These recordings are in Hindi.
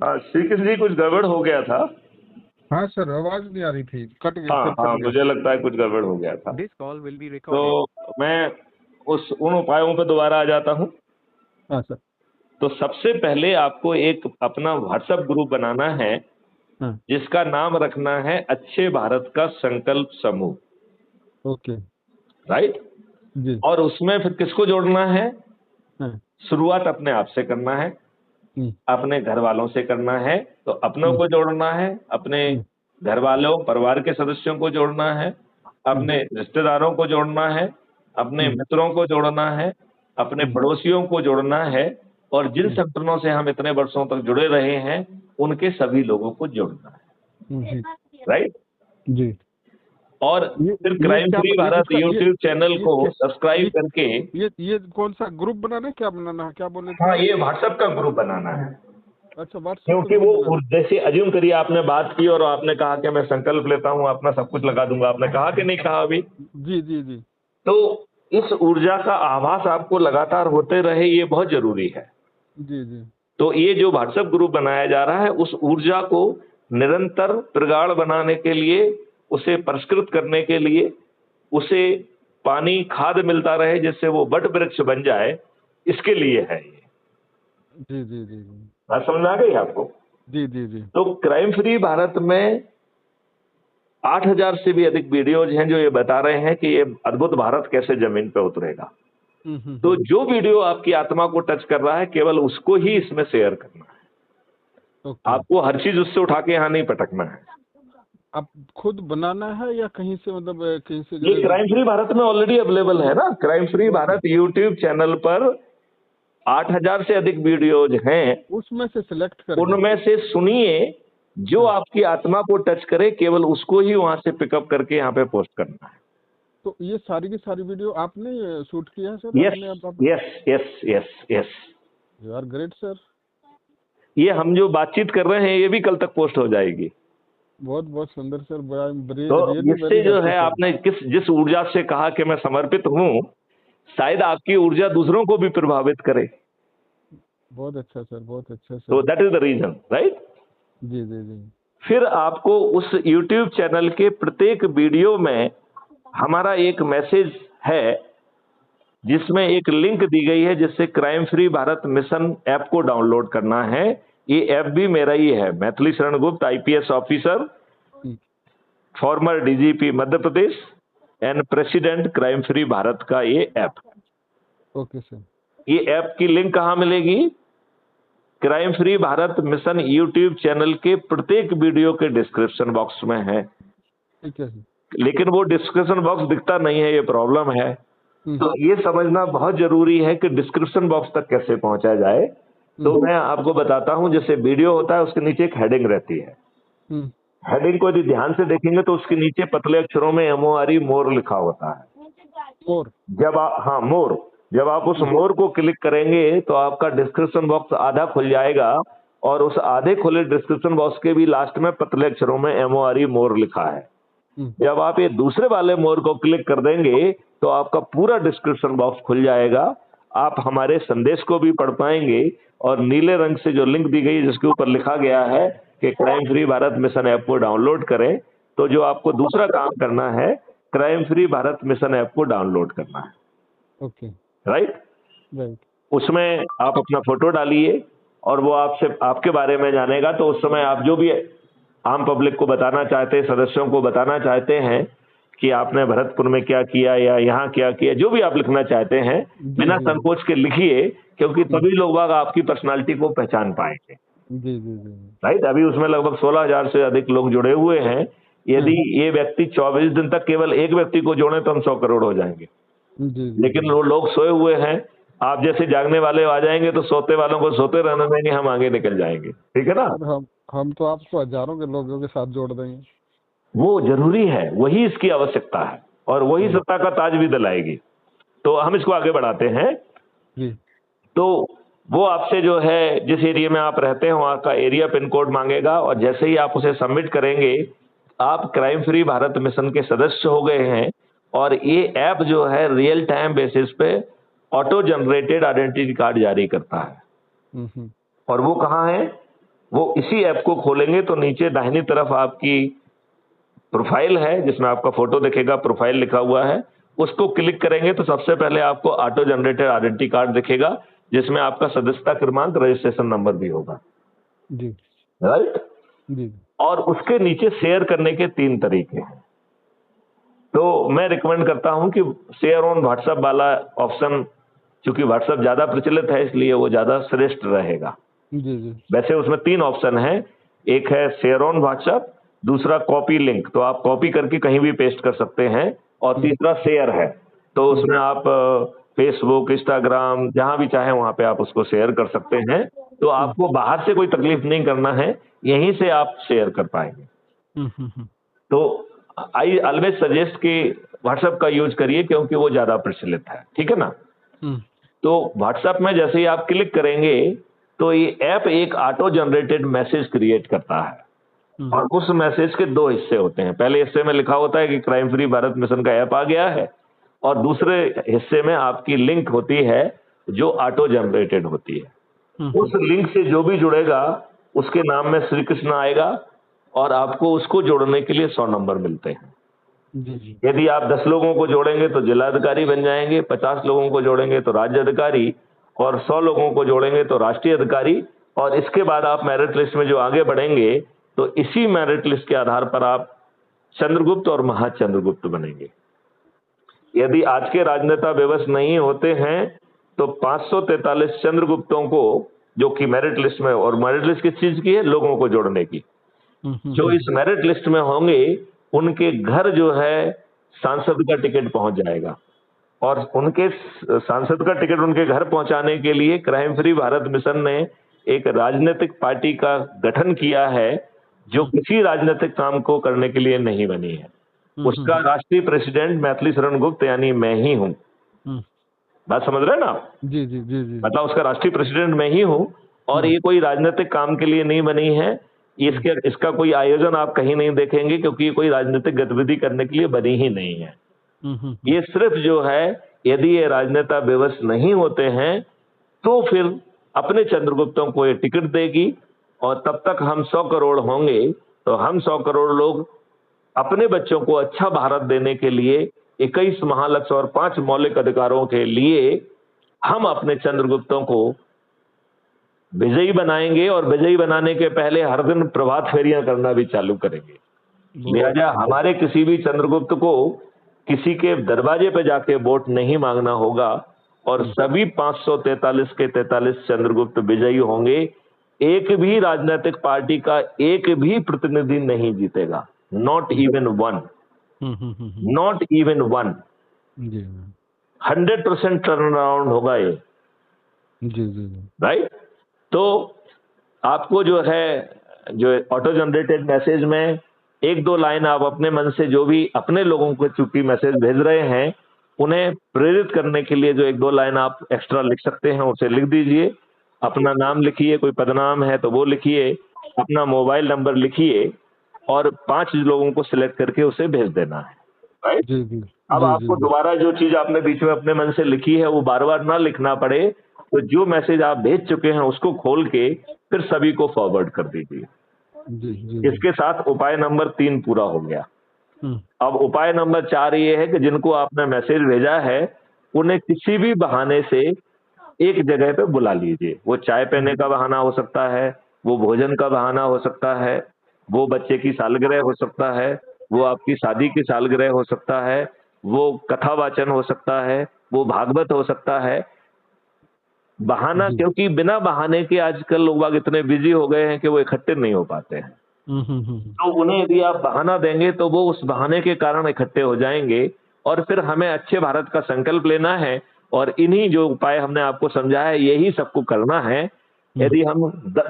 श्री कृष्ण जी कुछ गड़बड़ हो गया था। हाँ सर, आवाज नहीं आ रही थी, कट गया, हाँ फिर कट हाँ, गया। मुझे लगता है कुछ गड़बड़ हो गया था। This call will be recorded. तो मैं उन उपायों पर दोबारा आ जाता हूँ। हाँ सर। तो सबसे पहले आपको एक अपना व्हाट्सएप ग्रुप बनाना है, हाँ। जिसका नाम रखना है अच्छे भारत का संकल्प समूह। ओके। राइट जी। और उसमें फिर किसको जोड़ना है? हाँ। शुरुआत अपने आप से करना है, अपने घर वालों से करना है। तो अपनों को जोड़ना है, अपने घर वालों परिवार के सदस्यों को जोड़ना है, अपने रिश्तेदारों को जोड़ना है, अपने मित्रों को जोड़ना है, अपने पड़ोसियों को जोड़ना है, और जिन संगठनों से हम इतने वर्षों तक जुड़े रहे हैं उनके सभी लोगों को जोड़ना है। राइट जी। और फिर crime free Bharat YouTube channel को सब्सक्राइब करके ये कौन सा ग्रुप बनाना है, क्या बनाना है, क्या बोले थे? हाँ, ये व्हाट्सएप का ग्रुप बनाना है। अच्छा, व्हाट्सएप। क्योंकि वो जैसे अज्यूम करिए आपने बात की और आपने कहा कि मैं संकल्प लेता हूं, अपना सब कुछ लगा दूंगा, आपने कहा कि नहीं कहा अभी? जी जी जी। तो इस ऊर्जा का आभास आपको लगातार होते रहे, ये बहुत जरूरी है। जी जी। तो ये जो व्हाट्सएप ग्रुप बनाया जा रहा है, उस ऊर्जा को निरंतर प्रगाढ़ बनाने के लिए, उसे परिष्कृत करने के लिए, उसे पानी खाद मिलता रहे जिससे वो वट वृक्ष बन जाए, इसके लिए है ये। जी जी जी जी। बात समझ आ गई आपको? जी जी जी। तो क्राइम फ्री भारत में 8,000 से भी अधिक वीडियोज हैं जो ये बता रहे हैं कि ये अद्भुत भारत कैसे जमीन पे उतरेगा। तो जो वीडियो आपकी आत्मा को टच कर रहा है, केवल उसको ही इसमें शेयर करना है। आपको हर चीज उससे उठा के यहाँ नहीं पटकना है। आप खुद बनाना है या कहीं से, मतलब कहीं से? ये क्राइम फ्री भारत में ऑलरेडी अवेलेबल है ना। Crime free Bharat YouTube channel पर 8,000 से अधिक वीडियोज हैं, उसमें से सिलेक्ट कर, उनमें से सुनिए जो आपकी आत्मा को टच करे, केवल उसको ही वहां से पिकअप करके यहाँ पे पोस्ट करना है। तो ये सारी की सारी वीडियो आपने शूट किया है sir? Yes yes yes yes. You are great sir. ये हम जो बातचीत कर रहे हैं ये भी कल तक पोस्ट हो जाएगी। बहुत बहुत सुंदर सर। तो इससे जो है, आपने जिस ऊर्जा से कहा कि मैं समर्पित हूँ, शायद आपकी ऊर्जा दूसरों को भी प्रभावित करे। बहुत अच्छा सर, बहुत अच्छा सर। तो that is the reason, right? जी जी जी। फिर आपको उस YouTube चैनल के प्रत्येक वीडियो में हमारा एक मैसेज है, जिसमें एक लिंक दी गई है, जिससे crime free Bharat mission app को डाउनलोड करना है। ये ऐप भी मेरा ही है, Maithili Sharan Gupt, IPS officer, farmer DGP Madhya Pradesh and president crime free Bharat का ये ऐप। Okay sir. ये ऐप की लिंक कहाँ मिलेगी? Crime free Bharat mission YouTube channel के प्रत्येक वीडियो के डिस्क्रिप्शन बॉक्स में है। ठीक है। लेकिन वो डिस्क्रिप्शन बॉक्स दिखता नहीं है, ये प्रॉब्लम है। तो ये समझना बहुत जरूरी है कि डिस्क्रिप्शन बॉक्स तक कैसे पहुंचा जाए। तो मैं आपको बताता हूं, जैसे वीडियो होता है उसके नीचे एक हेडिंग रहती है। हेडिंग को यदि ध्यान से देखेंगे तो उसके नीचे पतले अक्षरों में MORE मोर लिखा होता है। मोर। जब आप, हाँ मोर, जब आप उस मोर को क्लिक करेंगे तो आपका डिस्क्रिप्शन बॉक्स आधा खुल जाएगा, और उस आधे खुले डिस्क्रिप्शन बॉक्स के भी लास्ट में पतले अक्षरों में MORE मोर लिखा है। जब आप ये दूसरे वाले मोर को क्लिक कर देंगे तो आपका पूरा डिस्क्रिप्शन बॉक्स खुल जाएगा। आप हमारे संदेश को भी पढ़ पाएंगे, और नीले रंग से जो लिंक दी गई है जिसके ऊपर लिखा गया है कि crime free Bharat mission app को डाउनलोड करें, तो जो आपको दूसरा काम करना है, crime free Bharat mission app को डाउनलोड करना है। ओके। राइट। राइट। उसमें आप अपना फोटो डालिए और वो आपसे आपके बारे में जानेगा। तो उस समय आप जो भी आम पब्लिक को बताना चाहते हैं, सदस्यों को बताना चाहते हैं कि आपने भरतपुर में क्या किया या यहाँ क्या किया, जो भी आप लिखना चाहते हैं, बिना संकोच के लिखिए, क्योंकि तभी लोग आपकी पर्सनालिटी को पहचान पाएंगे। जी जी जी। राइट। अभी उसमें लगभग 16,000 से अधिक लोग जुड़े हुए हैं। यदि ये व्यक्ति 24 दिन तक केवल एक व्यक्ति को जोड़े तो हम 100 करोड़ हो जाएंगे। लेकिन वो लोग सोए हुए हैं। आप जैसे जागने वाले आ जाएंगे तो सोते वालों को सोते रहने देंगे, हम आगे निकल जाएंगे। ठीक है ना? हम तो आपको हजारों के लोगों के साथ जोड़ देंगे। वो जरूरी है, वही इसकी आवश्यकता है, और वही सत्ता का ताज भी दिलाएगी। तो हम इसको आगे बढ़ाते हैं। तो वो आपसे जो है, जिस एरिया में आप रहते हैं वहां का एरिया पिन कोड मांगेगा, और जैसे ही आप उसे सबमिट करेंगे आप क्राइम फ्री भारत मिशन के सदस्य हो गए हैं। और ये ऐप जो है रियल टाइम बेसिस पे ऑटो जनरेटेड आइडेंटिटी कार्ड जारी करता है। और वो कहाँ है? वो इसी ऐप को खोलेंगे तो नीचे दाहिनी तरफ आपकी प्रोफाइल है जिसमें आपका फोटो दिखेगा, प्रोफाइल लिखा हुआ है, उसको क्लिक करेंगे तो सबसे पहले आपको ऑटो जनरेटेड आइडेंटिटी कार्ड दिखेगा जिसमें आपका सदस्यता क्रमांक, रजिस्ट्रेशन नंबर भी होगा, जी राइट। जी और उसके नीचे शेयर करने के 3 तरीके हैं। तो मैं रिकमेंड करता हूं कि शेयर ऑन व्हाट्सएप वाला ऑप्शन, चूंकि व्हाट्सएप ज्यादा प्रचलित है इसलिए वो ज्यादा श्रेष्ठ रहेगा। जी जी वैसे उसमें 3 ऑप्शन है, एक है शेयर ऑन व्हाट्सएप, दूसरा कॉपी लिंक, तो आप कॉपी करके कहीं भी पेस्ट कर सकते हैं, और तीसरा शेयर है, तो उसमें आप फेसबुक, इंस्टाग्राम, जहां भी चाहे वहां पे आप उसको शेयर कर सकते हैं। तो आपको बाहर से कोई तकलीफ नहीं करना है, यहीं से आप शेयर कर पाएंगे। तो आई ऑलवेज सजेस्ट कि व्हाट्सएप का यूज करिए क्योंकि वो ज्यादा प्रचलित है, ठीक है ना। तो व्हाट्सएप में जैसे ही आप क्लिक करेंगे तो ये ऐप एक ऑटो जनरेटेड मैसेज क्रिएट करता है, और उस मैसेज के 2 हिस्से होते हैं। पहले हिस्से में लिखा होता है कि क्राइम फ्री भारत मिशन का ऐप आ गया है, और दूसरे हिस्से में आपकी लिंक होती है जो ऑटो जनरेटेड होती है। उस लिंक से जो भी जुड़ेगा उसके नाम में श्री कृष्ण आएगा, और आपको उसको जोड़ने के लिए 100 नंबर मिलते हैं। जी जी यदि आप 10 लोगों को जोड़ेंगे तो जिलाधिकारी बन जाएंगे, 50 लोगों को जोड़ेंगे तो राज्य अधिकारी, और 100 लोगों को जोड़ेंगे तो राष्ट्रीय अधिकारी। और इसके बाद आप मेरिट लिस्ट में जो आगे बढ़ेंगे तो इसी मेरिट लिस्ट के आधार पर आप चंद्रगुप्त और महाचंद्रगुप्त बनेंगे। यदि आज के राजनेता विवश नहीं होते हैं तो 543 चंद्रगुप्तों को, जो कि मेरिट लिस्ट में, और मेरिट लिस्ट किस चीज की है, लोगों को जोड़ने की, जो इस मेरिट लिस्ट में होंगे उनके घर जो है सांसद का टिकट पहुंच जाएगा, और उनके सांसद का टिकट उनके घर पहुंचाने के लिए क्राइम फ्री भारत मिशन ने एक राजनीतिक पार्टी का गठन किया है जो किसी राजनीतिक काम को करने के लिए नहीं बनी है। उसका राष्ट्रीय प्रेसिडेंट मैथिली शरण गुप्त यानी मैं ही हूं। बात समझ रहे हैं ना आप? जी जी जी जी मतलब उसका राष्ट्रीय प्रेसिडेंट मैं ही हूं, और ये कोई राजनीतिक काम के लिए नहीं बनी है। इसका कोई आयोजन आप कहीं नहीं देखेंगे क्योंकि ये कोई राजनीतिक गतिविधि करने के लिए बनी ही नहीं है। ये सिर्फ जो है, यदि ये राजनेता विवश नहीं होते हैं तो फिर अपने चंद्रगुप्तों को ये टिकट देगी, और तब तक हम 100 करोड़ होंगे, तो हम 100 करोड़ लोग अपने बच्चों को अच्छा भारत देने के लिए 21 महालक्ष्य और 5 मौलिक अधिकारों के लिए हम अपने चंद्रगुप्तों को विजयी बनाएंगे, और विजयी बनाने के पहले हर दिन प्रभात फेरियां करना भी चालू करेंगे। लिहाजा हमारे किसी भी चंद्रगुप्त को किसी के दरवाजे पे जाके वोट नहीं मांगना होगा, और सभी 543 के 43 चंद्रगुप्त विजयी होंगे। एक भी राजनीतिक पार्टी का एक भी प्रतिनिधि नहीं जीतेगा, not even one, not even one. 100% turn around होगा ये, जी जी राइट। तो आपको जो है, जो ऑटो जनरेटेड मैसेज में 1-2 लाइन आप अपने मन से, जो भी अपने लोगों को चूंकि मैसेज भेज रहे हैं उन्हें प्रेरित करने के लिए जो 1-2 लाइन आप एक्स्ट्रा लिख सकते हैं उसे लिख दीजिए। अपना नाम लिखिए, कोई पदनाम है तो वो लिखिए, अपना मोबाइल नंबर लिखिए, और 5 लोगों को सिलेक्ट करके उसे भेज देना है, राइट। जी जी अब आपको दोबारा जो चीज आपने बीच में अपने मन से लिखी है वो बार बार ना लिखना पड़े, तो जो मैसेज आप भेज चुके हैं उसको खोल के फिर सभी को फॉरवर्ड कर दीजिए। जी जी इसके साथ उपाय नंबर 3 पूरा हो गया। अब उपाय नंबर 4 ये है कि जिनको आपने मैसेज भेजा है उन्हें किसी भी बहाने से एक जगह पे बुला लीजिए। वो चाय पीने का बहाना हो सकता है, वो भोजन का बहाना हो सकता है, वो बच्चे की सालगिरह हो सकता है, वो आपकी शादी की सालगिरह हो सकता है, वो कथा वाचन हो सकता है, वो भागवत हो सकता है। बहाना, क्योंकि बिना बहाने के आजकल लोग इतने बिजी हो गए हैं कि वो इकट्ठे नहीं हो पाते हैं। तो उन्हें यदि आप बहाना देंगे तो वो उस बहाने के कारण इकट्ठे हो जाएंगे, और फिर हमें अच्छे भारत का संकल्प लेना है, और इन्हीं जो उपाय हमने आपको समझाया है यही सबको करना है। यदि हम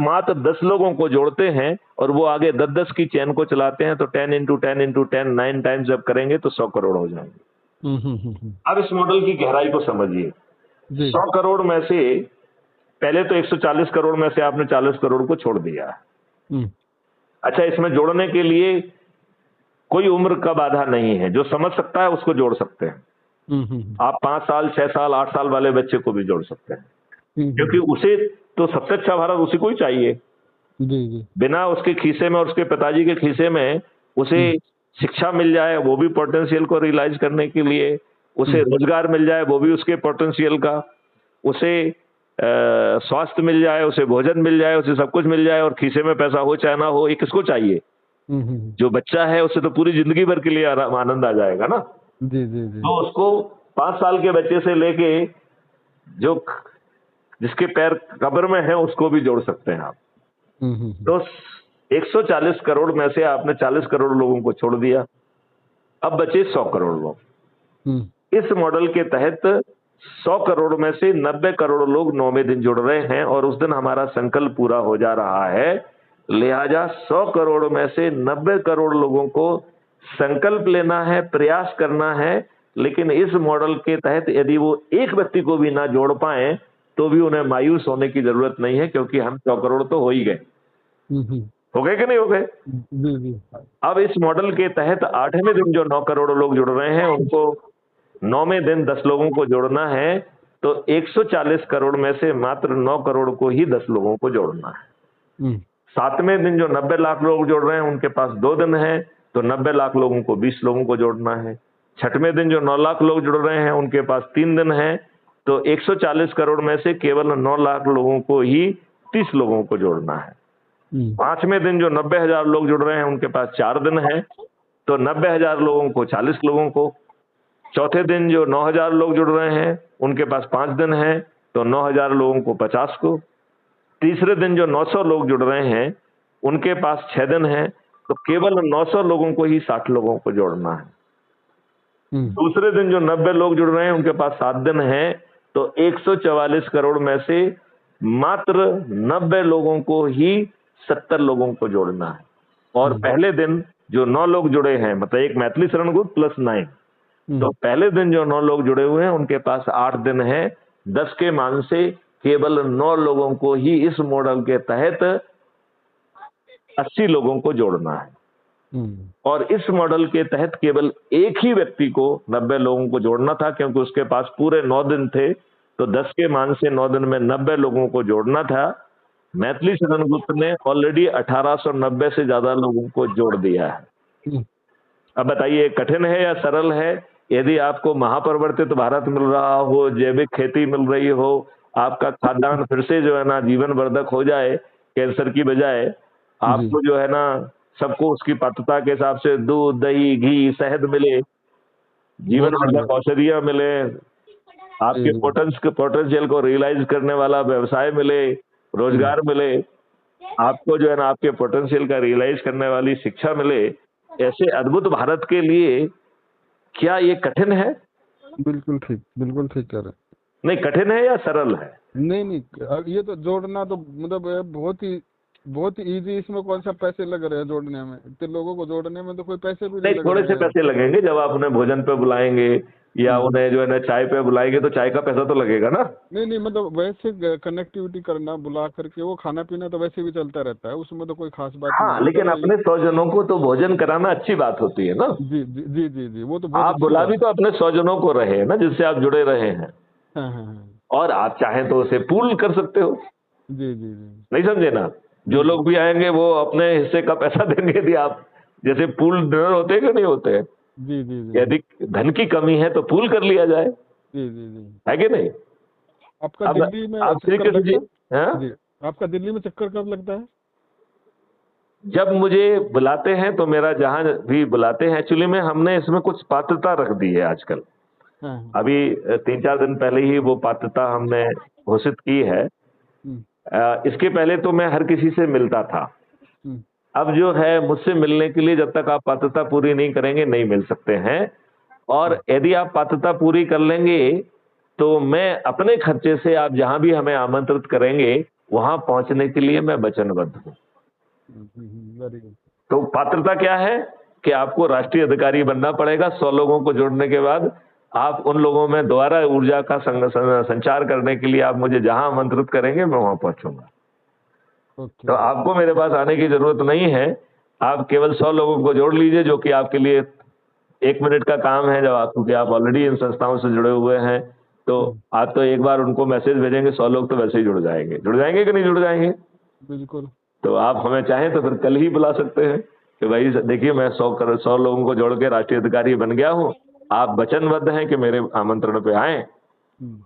मात्र 10 लोगों को जोड़ते हैं और वो आगे 10-10 की चेन को चलाते हैं तो 10 into 10 into 10 9 टाइम्स जब करेंगे तो 100 करोड़ हो जाएंगे। अब इस मॉडल की गहराई को समझिए। 100 करोड़ में से पहले तो 140 करोड़ में से आपने 40 करोड़ को छोड़ दिया। अच्छा, इसमें जोड़ने के लिए कोई उम्र का बाधा नहीं है, जो समझ सकता है उसको जोड़ सकते हैं। आप 5 साल, 6 साल, 8 साल वाले बच्चे को भी जोड़ सकते हैं, क्योंकि उसे तो सबसे अच्छा भारत उसी को ही चाहिए। जी जी बिना उसके खीसे में और उसके पिताजी के खीसे में उसे शिक्षा मिल जाए, वो भी पोटेंशियल को रियलाइज करने के लिए, उसे रोजगार मिल जाए, वो भी उसके पोटेंशियल का, उसे स्वास्थ्य मिल जाए, उसे भोजन मिल जाए, उसे सब कुछ मिल जाए और खीसे में पैसा हो चाहे ना हो, ये किसको चाहिए? जो बच्चा है उसे तो पूरी जिंदगी भर के लिए आनंद आ जाएगा ना। जी जी जी तो उसको 5 साल के बच्चे से लेके जो जिसके पैर कब्र में है उसको भी जोड़ सकते हैं आप। तो 140 करोड़ में से आपने 40 करोड़ लोगों को छोड़ दिया, अब बचे 100 करोड़ लोग। इस मॉडल के तहत 100 करोड़ में से 90 करोड़ लोग 9वें दिन जुड़ रहे हैं और उस दिन हमारा संकल्प पूरा हो जा रहा है। लिहाजा 100 करोड़ में से 90 करोड़ लोगों को संकल्प लेना है, प्रयास करना है, लेकिन इस मॉडल के तहत यदि वो एक व्यक्ति को भी ना जोड़ पाए तो भी उन्हें मायूस होने की जरूरत नहीं है, क्योंकि हम 100 करोड़ तो हो ही गए। हो गए कि नहीं हो गए? जी जी अब इस मॉडल के तहत 8वें दिन जो 9 करोड़ लोग जुड़ रहे हैं उनको 9वें दिन 10 लोगों को जोड़ना है, तो 140 करोड़ में से मात्र 9 करोड़ को ही 10 लोगों को जोड़ना है। 7वें दिन जो 90 लाख लोग जोड़ रहे हैं उनके पास 2 दिन है, तो 90 लाख लोगों को 20 लोगों को जोड़ना है। 6वें दिन जो 9 लाख लोग जुड़ रहे हैं उनके पास 3 दिन है, तो 140 करोड़ में से केवल 9 लाख लोगों को ही 30 लोगों को जोड़ना है। 5वें दिन जो 90,000 लोग जुड़ रहे हैं उनके पास 4 दिन है, तो 90,000 लोगों को 40 लोगों को। चौथे दिन जो 9,000 लोग जुड़ रहे हैं उनके पास 5 दिन है, तो 9,000 लोगों को 50 को। तीसरे दिन जो 900 लोग जुड़ रहे हैं उनके पास 6 दिन है, तो केवल 900 लोगों को ही 60 लोगों को जोड़ना है। दूसरे दिन जो 90 लोग जुड़ रहे हैं उनके पास 7 दिन है, तो 144 करोड़ में से मात्र 90 लोगों को ही 70 लोगों को जोड़ना है। और पहले दिन जो 9 लोग जुड़े हैं, मतलब एक मैथिली शरण ग्रुप प्लस 9, तो पहले दिन जो 9 लोग जुड़े हुए हैं उनके पास 8 दिन है। 10 के मान से केवल 9 लोगों को ही इस मॉडल के तहत 80 लोगों को जोड़ना है। और इस मॉडल के तहत केवल एक ही व्यक्ति को 90 लोगों को जोड़ना था, क्योंकि उसके पास पूरे 9 दिन थे, तो 10 के मान से 9 दिन में 90 लोगों को जोड़ना था। मैथिली शरण ग्रुप ने ऑलरेडी 1890 से ज्यादा लोगों को जोड़ दिया है। अब बताइए कठिन है या सरल है? यदि आपको महापरिवर्तित भारत मिल रहा हो, जैविक खेती मिल रही हो, आपका खाद्यान्न फिर से जो है ना जीवन वर्धक हो जाए, कैंसर की बजाय आपको जो है ना सबको उसकी पात्रता के हिसाब से दूध, दही, घी, शहद मिले, जीवन वर्धक औषधियां मिले, आपके पोटेंशियल को रियलाइज करने वाला व्यवसाय मिले, रोजगार मिले, आपको जो है ना आपके पोटेंशियल का रियलाइज करने वाली शिक्षा मिले, ऐसे अद्भुत भारत के लिए क्या ये कठिन है? बिल्कुल ठीक कह रहे हैं। नहीं, कठिन है या सरल है? नहीं ये तो जोड़ना तो मतलब बहुत ही इजी। इसमें कौन सा पैसे लग रहे हैं जोड़ने में? इतने लोगों को जोड़ने में तो कोई पैसे भी नहीं लग थोड़े रहे से हैं। पैसे लगेंगे जब आप उन्हें भोजन पे बुलाएंगे या उन्हें जो है ना चाय पे बुलाएंगे, तो चाय का पैसा तो लगेगा ना। नहीं मतलब वैसे कनेक्टिविटी करना, बुला करके वो खाना पीना तो वैसे भी चलता रहता है, उसमें तो कोई खास बात नहीं है। लेकिन अपने 100 जनों को तो भोजन कराना अच्छी बात होती है ना। जी वो तो आप बुला भी तो अपने 100 जनों को रहे हैं ना, जिससे आप जुड़े रहे हैं। हाँ। और आप चाहें तो उसे पूल कर सकते हो। जी नहीं समझे ना? जो लोग भी आएंगे वो अपने हिस्से का पैसा देंगे। यदि आप जैसे पूल डिनर होते हैं कि नहीं होते हैं, जी यदि धन की कमी है तो पूल कर लिया जाए। जी है कि नहीं? आपका दिल्ली में आप श्री कृष्ण जी, आपका दिल्ली में चक्कर कब लगता है? जब मुझे बुलाते हैं तो मेरा जहां भी बुलाते हैं, एक्चुअली में हमने इसमें कुछ पात्रता रख दी है आजकल। अभी 3-4 दिन पहले ही वो पात्रता हमने घोषित की है। इसके पहले तो मैं हर किसी से मिलता था। अब जो है मुझसे मिलने के लिए जब तक आप पात्रता पूरी नहीं करेंगे नहीं मिल सकते हैं। और यदि आप पात्रता पूरी कर लेंगे तो मैं अपने खर्चे से आप जहां भी हमें आमंत्रित करेंगे वहां पहुंचने के लिए मैं वचनबद्ध हूं। तो पात्रता क्या है कि आपको राष्ट्रीय अधिकारी बनना पड़ेगा। 100 लोगों को जोड़ने के बाद आप उन लोगों में दोबारा ऊर्जा का संचार करने के लिए आप मुझे जहां आमंत्रित करेंगे मैं वहां पहुंचूंगा। तो आपको मेरे पास आने की जरूरत नहीं है। आप केवल 100 लोगों को जोड़ लीजिए, जो कि आपके लिए 1 मिनट का काम है। जब आप, क्योंकि आप ऑलरेडी इन संस्थाओं से जुड़े हुए हैं, तो आप तो एक बार उनको मैसेज भेजेंगे, 100 लोग तो वैसे ही जुड़ जाएंगे कि नहीं जुड़ जाएंगे? बिल्कुल। तो आप हमें चाहें तो फिर कल ही बुला सकते हैं कि भाई देखिए मैं 100 लोगों को जोड़ के राष्ट्रीय अधिकारी बन गया हूँ, आप वचनबद्ध हैं कि मेरे आमंत्रण पे आए, हम्म,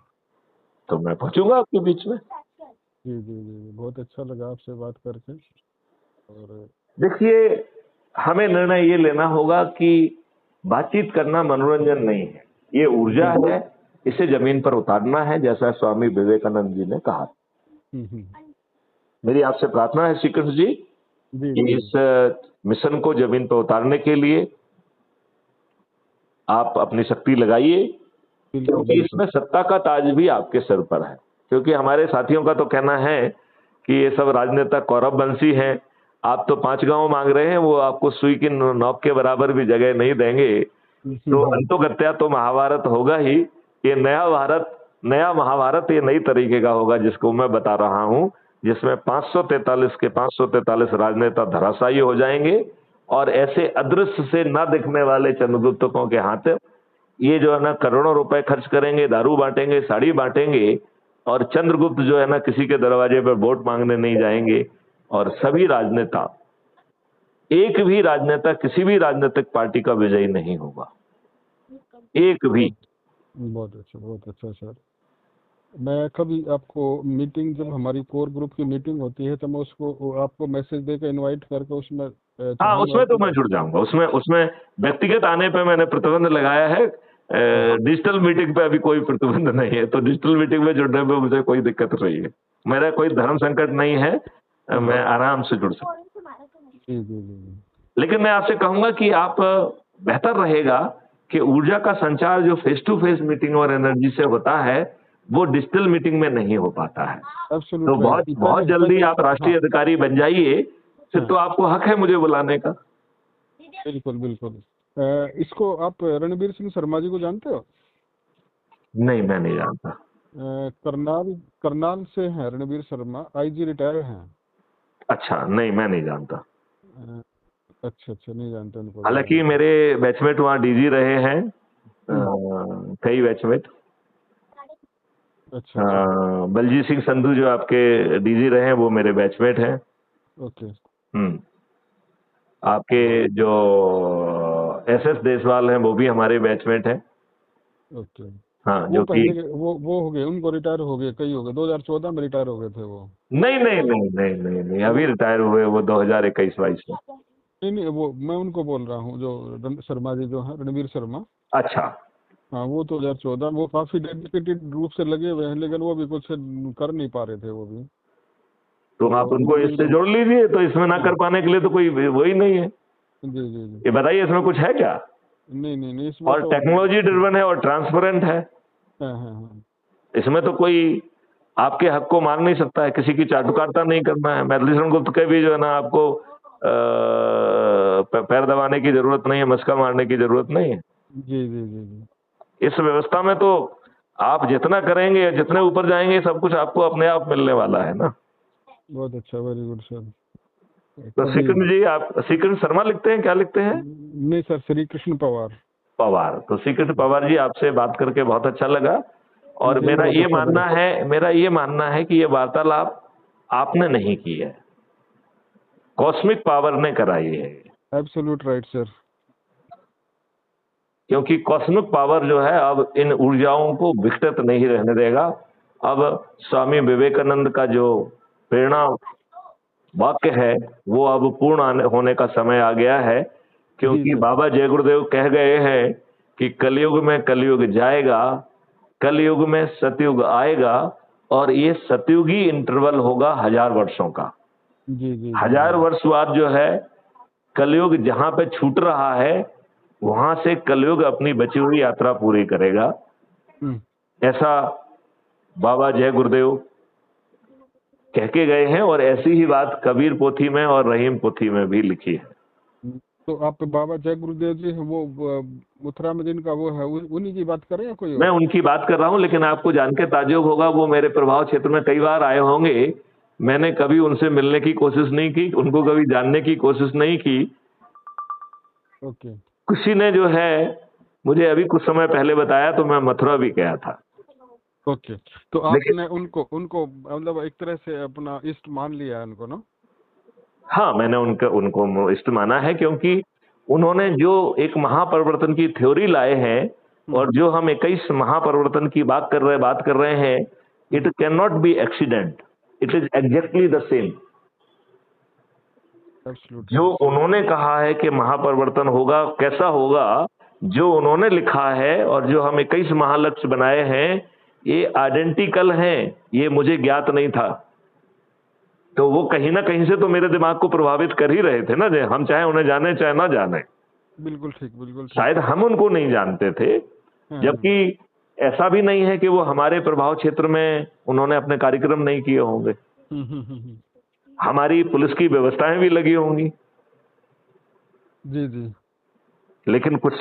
तो मैं पहुंचूंगा आपके बीच में। जी जी जी, बहुत अच्छा लगा आपसे बात करके। और देखिए, हमें निर्णय ये लेना होगा कि बातचीत करना मनोरंजन नहीं है, ये ऊर्जा बिल्कुल। है, इसे जमीन पर उतारना है, जैसा स्वामी विवेकानंद जी ने कहा। हम्म। मेरी आपसे प्रार्थना है श्री कृष्ण जी जी कि जी इस मिशन को जमीन पर उतारने के लिए आप अपनी शक्ति लगाइए, बिल्कुल क्योंकि बिल्कुल। इसमें सत्ता का ताज भी आपके सिर पर है। क्योंकि हमारे साथियों का तो कहना है कि ये सब राजनेता कौरववंशी हैं, आप तो 5 गांव मांग रहे हैं, वो आपको सुई की नोक के बराबर भी जगह नहीं देंगे, तो अंतोगत्या तो महाभारत होगा ही। ये नया महाभारत ये नई तरीके का होगा जिसको मैं बता रहा हूं, जिसमें 543 राजनेता धराशायी हो जाएंगे और ऐसे अदृश्य से न दिखने वाले चंद्रगुप्तकों के हाथ ये जो है ना करोड़ों रुपए खर्च करेंगे, दारू बांटेंगे, साड़ी बांटेंगे, और चंद्रगुप्त जो है ना किसी के दरवाजे पर वोट मांगने नहीं जाएंगे। और सभी राजनेता, एक भी राजनेता किसी भी राजनीतिक पार्टी का विजयी नहीं होगा, एक भी। बहुत अच्छा सर। मैं कभी आपको मीटिंग, जब हमारी कोर ग्रुप की मीटिंग होती है तो मैं उसको आपको मैसेज देकर इनवाइट करके उसमें हाँ, चाहूंगा उसमें तो कि मैं जुड़ जाऊंगा, उसमें उसमें व्यक्तिगत आने पे मैंने प्रतिबंध लगाया है। डिजिटल मीटिंग पे अभी कोई प्रतिबंध नहीं है, तो डिजिटल मीटिंग में जुड़ने में मुझे कोई दिक्कत नहीं है। मेरा कोई धर्म संकट नहीं है, मैं आराम से जुड़ सकता हूँ। जी जी जी लेकिन मैं आपसे कहूंगा कि आप बेहतर रहेगा कि ऊर्जा का संचार जो फेस टू फेस मीटिंग और एनर्जी से होता है, वो डिजिटल मीटिंग में नहीं हो पाता है। तो एब्सोल्यूट बहुत राइट। बहुत जल्दी आप राष्ट्रीय हाँ अधिकारी बन जाइए, फिर तो आपको हक है मुझे बुलाने का। बिल्कुल बिल्कुल। इसको आप रणबीर सिंह शर्मा जी को जानते हो? नहीं, मैं नहीं जानता। करनाल करनाल से हैं रणबीर शर्मा, आईजी रिटायर हैं। अच्छा, नहीं मैं नहीं जानता। अच्छा अच्छा, नहीं जानते उनको भी हालांकि आप? मेरे बैचमेट वहाँ डीजी रहे हैं, कई बैचमेट। अच्छा अच्छा। बलजीत सिंह संधू जो आपके डीजी रहे हैं वो मेरे बैचमेट हैं। ओके। हम्म आपके जो एसएस देसवाल हैं वो भी हमारे बैचमेट हैं। ओके। हाँ, वो जो कि पहले वो हो गए, उनको रिटायर हो गए, कई हो गए, 2014 में रिटायर हो गए थे वो। नहीं नहीं नहीं नहीं नहीं नहीं, अभी रिटायर हुए वो 2021-22 में। नहीं नहीं, वो मैं उनको बोल रहा हूँ जो शर्मा जी जो है, रणबीर शर्मा। अच्छा, हाँ, वो 2014, वो काफी डेडिकेटेड रूप से लगे हुए हैं, लेकिन वो भी कुछ कर नहीं पा रहे थे वो भी। तो तो आप उनको उनकी इससे जोड़ लीजिए, तो इसमें ना कर पाने के लिए तो कोई वही नहीं है। जी जी जी। ये बताइए इसमें कुछ है क्या? नहीं नहीं नहीं, इसमें और तो टेक्नोलॉजी ड्रिवन है और ट्रांसपेरेंट है, हाँ। इसमें तो कोई आपके हक को मार नहीं सकता है, किसी की चाटुकारिता नहीं करना है। मैथिली गुप्त के भी जो है ना आपको पैर दबाने की जरूरत नहीं है, मस्का मारने की जरूरत नहीं है। जी जी जी जी। इस व्यवस्था में तो आप जितना करेंगे, जितने ऊपर जाएंगे, सब कुछ आपको अपने आप मिलने वाला है ना। बहुत अच्छा, वेरी गुड सर। तो कभी श्रीकृष्ण जी, आप श्रीकृष्ण शर्मा लिखते हैं, क्या लिखते हैं? नहीं सर, श्री कृष्ण पवार। पवार। तो श्रीकृष्ण पवार जी, आपसे बात करके बहुत अच्छा लगा। और मुझे भी बहुत अच्छा लगा। मेरा ये मानना है कि ये वार्तालाप आपने नहीं की है, कॉस्मिक पावर ने कराई है। Absolute right sir. क्योंकि कॉस्मिक पावर जो है अब इन ऊर्जाओं को विकसित नहीं रहने देगा। अब स्वामी विवेकानंद का जो प्रेरणा वाक्य है वो अब पूर्ण होने का समय आ गया है। जी क्योंकि सर। बाबा जय गुरुदेव कह गए हैं कि कलयुग में कलयुग जाएगा, कलयुग में सतयुग आएगा, और ये सतयुगी इंटरवल होगा 1000 वर्षों का। जी जी जी 1000 वर्ष बाद जो है कलयुग जहां पे छूट रहा है, वहां से कलयुग अपनी बची हुई यात्रा पूरी करेगा। हम्म। ऐसा बाबा जय गुरुदेव कह के गए हैं, और ऐसी ही बात कबीर पोथी में और रहीम पोथी में भी लिखी है। तो आप बाबा जय गुरुदेव जी हैं, वो मथुरा में जिनका वो है, उन्हीं की बात कर रहे हैं कोई मैं और? उनकी बात कर रहा हूं, लेकिन आपको जान के ताज्जुब होगा, वो मेरे प्रभाव क्षेत्र में कई बार आए होंगे। मैंने कभी उनसे मिलने की कोशिश नहीं की, उनको कभी जानने की कोशिश नहीं की। ओके। किसी ने जो है मुझे अभी कुछ समय पहले बताया, तो मैं मथुरा भी गया था। ओके। तो लेकिन आपने उनको उनको मतलब एक तरह से अपना इष्ट मान लिया है उनको ना? हाँ, मैंने उनको इष्ट माना है, क्योंकि उन्होंने जो एक महापरिवर्तन की थ्योरी लाए हैं और जो हम 21 महापरिवर्तन की बात कर रहे हैं, it can not be accident, it is exactly the same. Absolutely. जो उन्होंने कहा है कि महापरिवर्तन होगा, कैसा होगा, जो उन्होंने लिखा है और जो हम 21 महालक्ष्य बनाए हैं, ये आइडेंटिकल हैं, ये मुझे ज्ञात नहीं था। तो वो कहीं ना कहीं से तो मेरे दिमाग को प्रभावित कर ही रहे थे ना, हम चाहे उन्हें जाने चाहे ना जाने। बिल्कुल ठीक, बिल्कुल ठीक। शायद हम उनको नहीं जानते थे, जबकि ऐसा भी नहीं है कि वो हमारे प्रभाव क्षेत्र में उन्होंने अपने कार्यक्रम नहीं किए होंगे। हमारी पुलिस की व्यवस्थाएं भी लगी होंगी, जी जी। लेकिन कुछ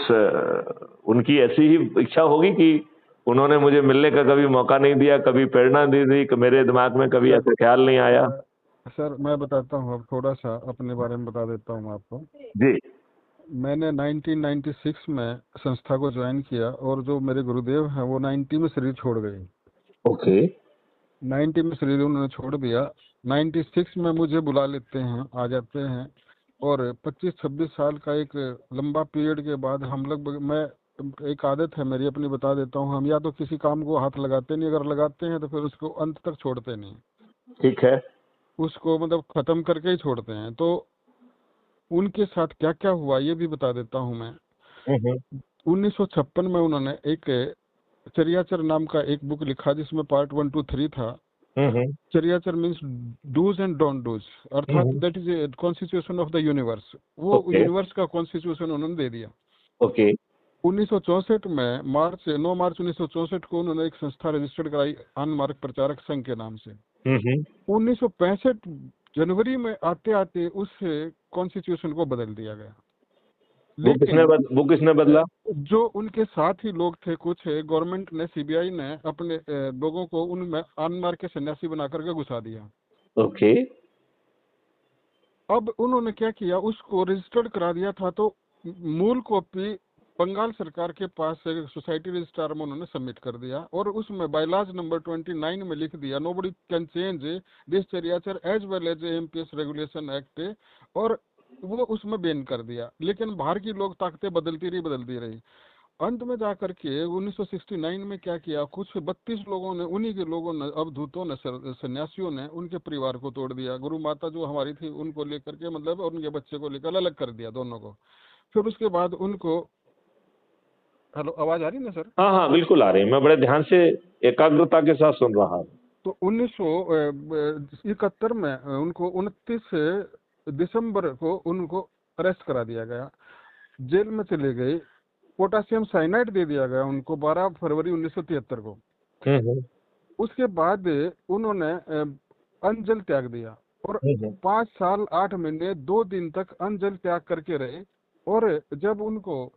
उनकी ऐसी ही इच्छा होगी कि उन्होंने मुझे मिलने का कभी मौका नहीं दिया, कभी प्रेरणा नहीं दी, कि मेरे दिमाग में कभी ऐसा ख्याल नहीं आया। सर मैं बताता हूँ, अब थोड़ा सा अपने बारे में बता देता हूँ आपको जी। मैंने 1996 में संस्था को ज्वाइन किया और जो मेरे गुरुदेव हैं वो 90 में शरीर छोड़ गए। ओके। 90 में शरीर उन्होंने छोड़ दिया। 96 में मुझे बुला लेते हैं, आ जाते हैं, और 25-26 साल का एक लंबा पीरियड के बाद हम लोग, मैं एक आदत है मेरी अपनी बता देता हूँ, हम या तो किसी काम को हाथ लगाते नहीं, अगर लगाते हैं तो फिर उसको अंत तक छोड़ते नहीं। ठीक है। उसको मतलब खत्म करके ही छोड़ते हैं। तो उनके साथ क्या क्या हुआ ये भी बता देता हूँ मैं। 1956 में उन्होंने एक चरियाचर नाम का एक बुक लिखा जिसमें पार्ट 1, 2, 3 था। चरियाचर means does and don't does, अर्थात that is constitution of the universe. वो यूनिवर्स का कॉन्स्टिट्यूशन उन्होंने दे दिया। ओके। 1964 में 9 मार्च 1964 को उन्होंने एक संस्था रजिस्टर्ड कराई, अनमार्क प्रचारक संघ के नाम से। 1965 जनवरी में आते आते उस कॉन्स्टिट्यूशन को बदल दिया गया। वो किसने बदला? जो उनके साथ ही लोग थे, कुछ गवर्नमेंट ने, सीबीआई ने अपने लोगों को उनमें अनमार्क के सन्यासी बना करके घुसा दिया। ओके। अब उन्होंने क्या किया, उसको रजिस्टर्ड करा दिया था, तो मूल कॉपी बंगाल सरकार के पास सोसाइटी रजिस्ट्रार में उन्होंने सबमिट कर दिया, और उसमें बायलॉज नंबर 29 में लिख दिया, नोबडी कैन चेंज दिस चरियाचर as well as MPS regulation act, और वो उसमें बैन कर दिया। लेकिन बाहर की लोग ताकतें बदलती रही। अंत में जाकर के 1969 में क्या किया, कुछ 32 लोगों ने, उन्हीं के लोगों ने, अवधूतों ने, सन्यासियों ने उनके परिवार को तोड़ दिया। गुरु माता जो हमारी थी उनको लेकर के, मतलब, और उनके बच्चे को लेकर अलग कर दिया दोनों को। फिर उसके बाद उनको, हेलो आवाज आ रही है ना सर? हाँ हाँ बिल्कुल आ रही है, मैं बड़े ध्यान से एकाग्रता के साथ सुन रहा हूँ। तो 1971 में उनको 29 दिसंबर को उनको अरेस्ट करा दिया गया, जेल में चले गए। पोटासियम साइनाइड दे दिया गया उनको 12 फरवरी 1973 को। उसके बाद उन्होंने अनजल त्याग दिया, और 5 साल 8 महीने 2 दिन तक अनजल त्याग करके रहे। और जब उनको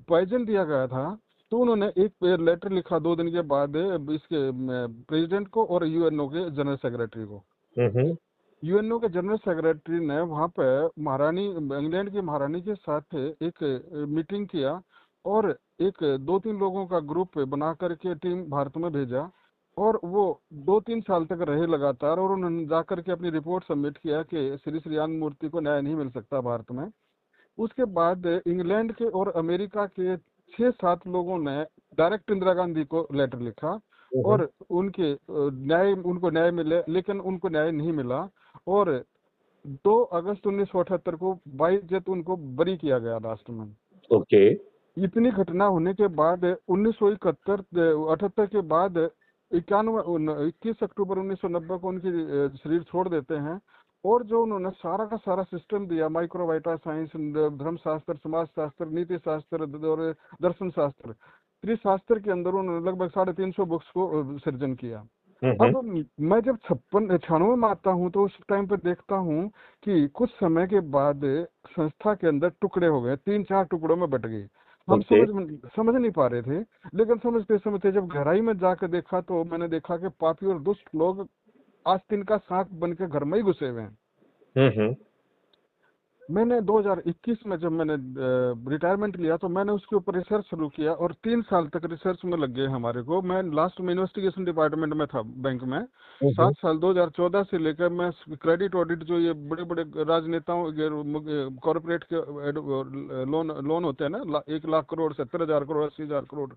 पॉइजन दिया गया था तो उन्होंने एक लेटर लिखा 2 दिन के बाद इसके प्रेसिडेंट को और यूएनओ के जनरल सेक्रेटरी को। यूएनओ के जनरल सेक्रेटरी ने वहाँ पे महारानी, इंग्लैंड की महारानी के साथ एक मीटिंग किया, और एक 2-3 लोगों का ग्रुप बना करके टीम भारत में भेजा, और वो 2-3 साल तक रहे लगातार, और उन्होंने जाकर के अपनी रिपोर्ट सबमिट किया कि श्री श्रीयान मूर्ति को न्याय नहीं मिल सकता भारत में। उसके बाद इंग्लैंड के और अमेरिका के 6-7 लोगों ने डायरेक्ट इंदिरा गांधी को लेटर लिखा, और उनको न्याय मिले, लेकिन उनको न्याय नहीं मिला, और 2 अगस्त 1978 को 22 जत उनको बरी किया गया लास्ट में। ओके। इतनी घटना होने के बाद 1978 के बाद 21 अक्टूबर 1990 को उनकी शरीर छोड़ देते हैं। और जो उन्होंने सारा का सारा सिस्टम दिया, माइक्रोबायोटा साइंस, धर्मशास्त्र, समाजशास्त्र, नीति शास्त्र और दर्शन शास्त्र, त्रिशास्त्र के अंदर उन्होंने लगभग 350 बुक्स को सृजन किया। अब मैं जब 96 में आता हूँ तो उस टाइम पे देखता हूँ कि कुछ समय के बाद संस्था के अंदर टुकड़े हो गए, 3-4 टुकड़ों में बट गई। हम समझ नहीं पा रहे थे, लेकिन समझते जब गहराई में जाकर देखा तो मैंने देखा कि पापी और दुष्ट लोग आस्तीन का सांप बन के घर में ही घुसे हुए हैं। मैंने 2021 में जब मैंने रिटायरमेंट लिया तो मैंने उसके ऊपर रिसर्च शुरू किया और 3 साल तक रिसर्च में लग गए हमारे को। मैं लास्ट में इन्वेस्टिगेशन डिपार्टमेंट में था बैंक में। 7 साल 2014 से लेकर मैं क्रेडिट ऑडिट, जो ये बड़े बड़े राजनेताओं कॉर्पोरेट के लोन लोन होते हैं ना, 1 लाख करोड़, 70,000 करोड़, 80,000 करोड़,